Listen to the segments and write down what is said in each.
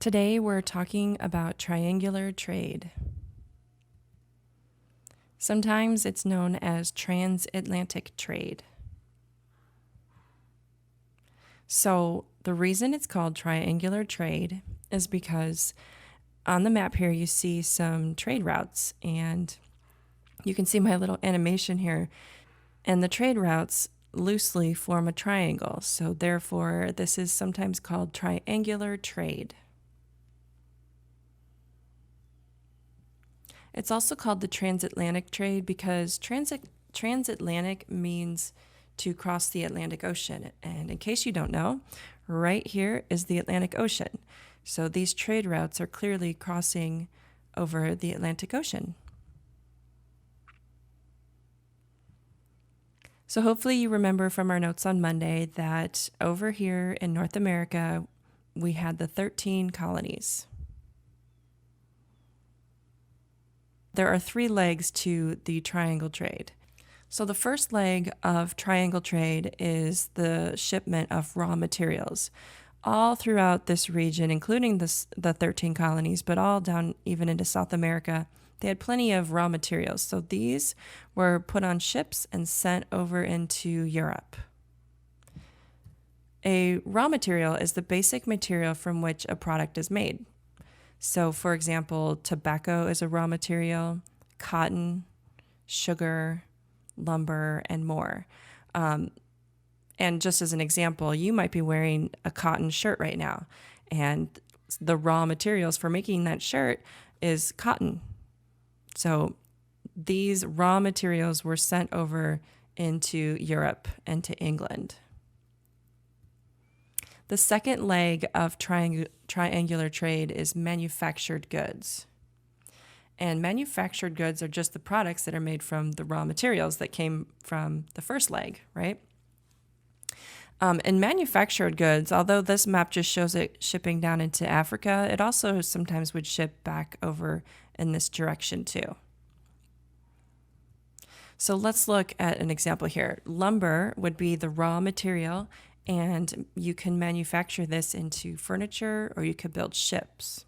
Today we're talking about triangular trade. Sometimes it's known as transatlantic trade. So, the reason it's called triangular trade is because on the map here you see some trade routes, and you can see my little animation here. And the trade routes loosely form a triangle, so therefore, this is sometimes called triangular trade. It's also called the transatlantic trade because transatlantic means to cross the Atlantic Ocean. And in case you don't know, right here is the Atlantic Ocean. So these trade routes are clearly crossing over the Atlantic Ocean. So hopefully you remember from our notes on Monday that over here in North America, we had the 13 colonies. There are three legs to the triangle trade. So the first leg of triangle trade is the shipment of raw materials. All throughout this region, including the 13 colonies, but all down even into South America, they had plenty of raw materials. So these were put on ships and sent over into Europe. A raw material is the basic material from which a product is made. So, for example, tobacco is a raw material, cotton, sugar, lumber, and more. And just as an example, you might be wearing a cotton shirt right now, and the raw materials for making that shirt is cotton. So these raw materials were sent over into Europe and to England. The second leg of triangular trade is manufactured goods. And manufactured goods are just the products that are made from the raw materials that came from the first leg, right? And manufactured goods, although this map just shows it shipping down into Africa, it also sometimes would ship back over in this direction too. So let's look at an example here. Lumber would be the raw material, and you can manufacture this into furniture or you could build ships.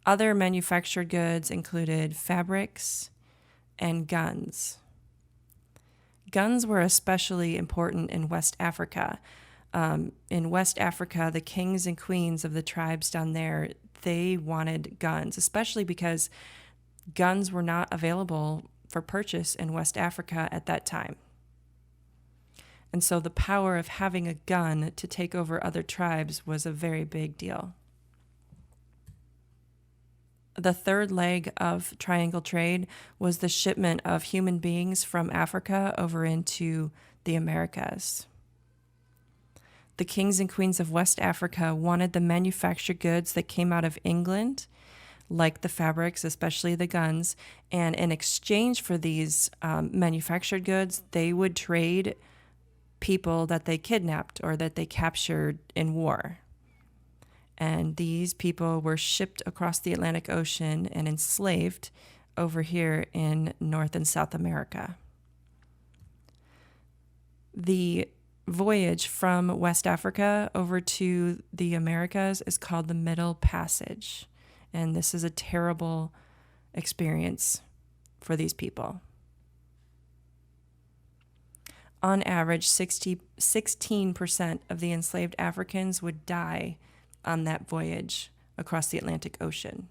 Other manufactured goods included fabrics and guns. Guns were especially important in West Africa. In West Africa, the kings and queens of the tribes down there, they wanted guns, especially because guns were not available for purchase in West Africa at that time. And so the power of having a gun to take over other tribes was a very big deal. The third leg of triangle trade was the shipment of human beings from Africa over into the Americas. The kings and queens of West Africa wanted the manufactured goods that came out of England, like the fabrics, especially the guns, and in exchange for these manufactured goods, they would trade people that they kidnapped or that they captured in war. And these people were shipped across the Atlantic Ocean and enslaved over here in North and South America. The voyage from West Africa over to the Americas is called the Middle Passage. And this is a terrible experience for these people. On average, 16% of the enslaved Africans would die on that voyage across the Atlantic Ocean.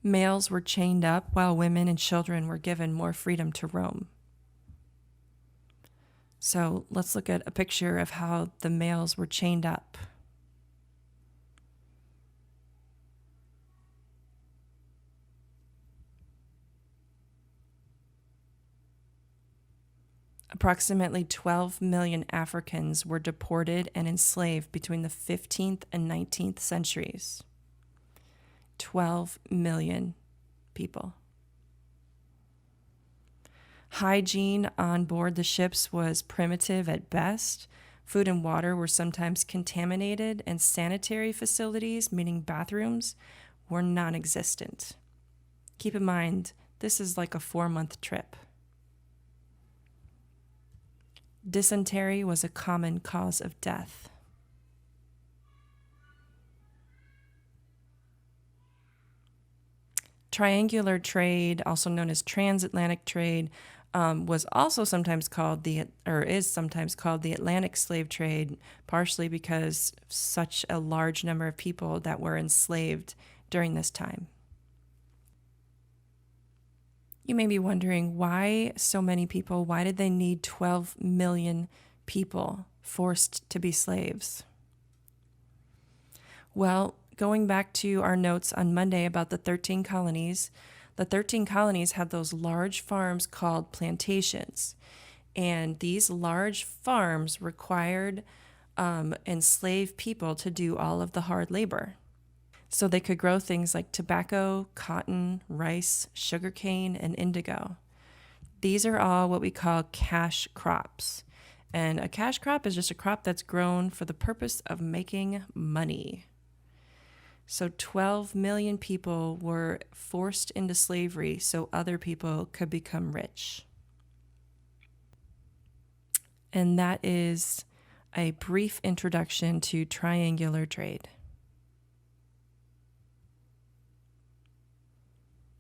Males were chained up while women and children were given more freedom to roam. So let's look at a picture of how the males were chained up. Approximately 12 million Africans were deported and enslaved between the 15th and 19th centuries. 12 million people. Hygiene on board the ships was primitive at best. Food and water were sometimes contaminated, and sanitary facilities, meaning bathrooms, were non-existent. Keep in mind, this is like a 4-month trip. Dysentery was a common cause of death. Triangular trade, also known as transatlantic trade, was also sometimes called is sometimes called the Atlantic slave trade, partially because such a large number of people that were enslaved during this time. You may be wondering, why so many people? Why did they need 12 million people forced to be slaves? Well, going back to our notes on Monday about the 13 colonies had those large farms called plantations. And these large farms required enslaved people to do all of the hard labor. So they could grow things like tobacco, cotton, rice, sugarcane, and indigo. These are all what we call cash crops. And a cash crop is just a crop that's grown for the purpose of making money. So 12 million people were forced into slavery so other people could become rich. And that is a brief introduction to triangular trade.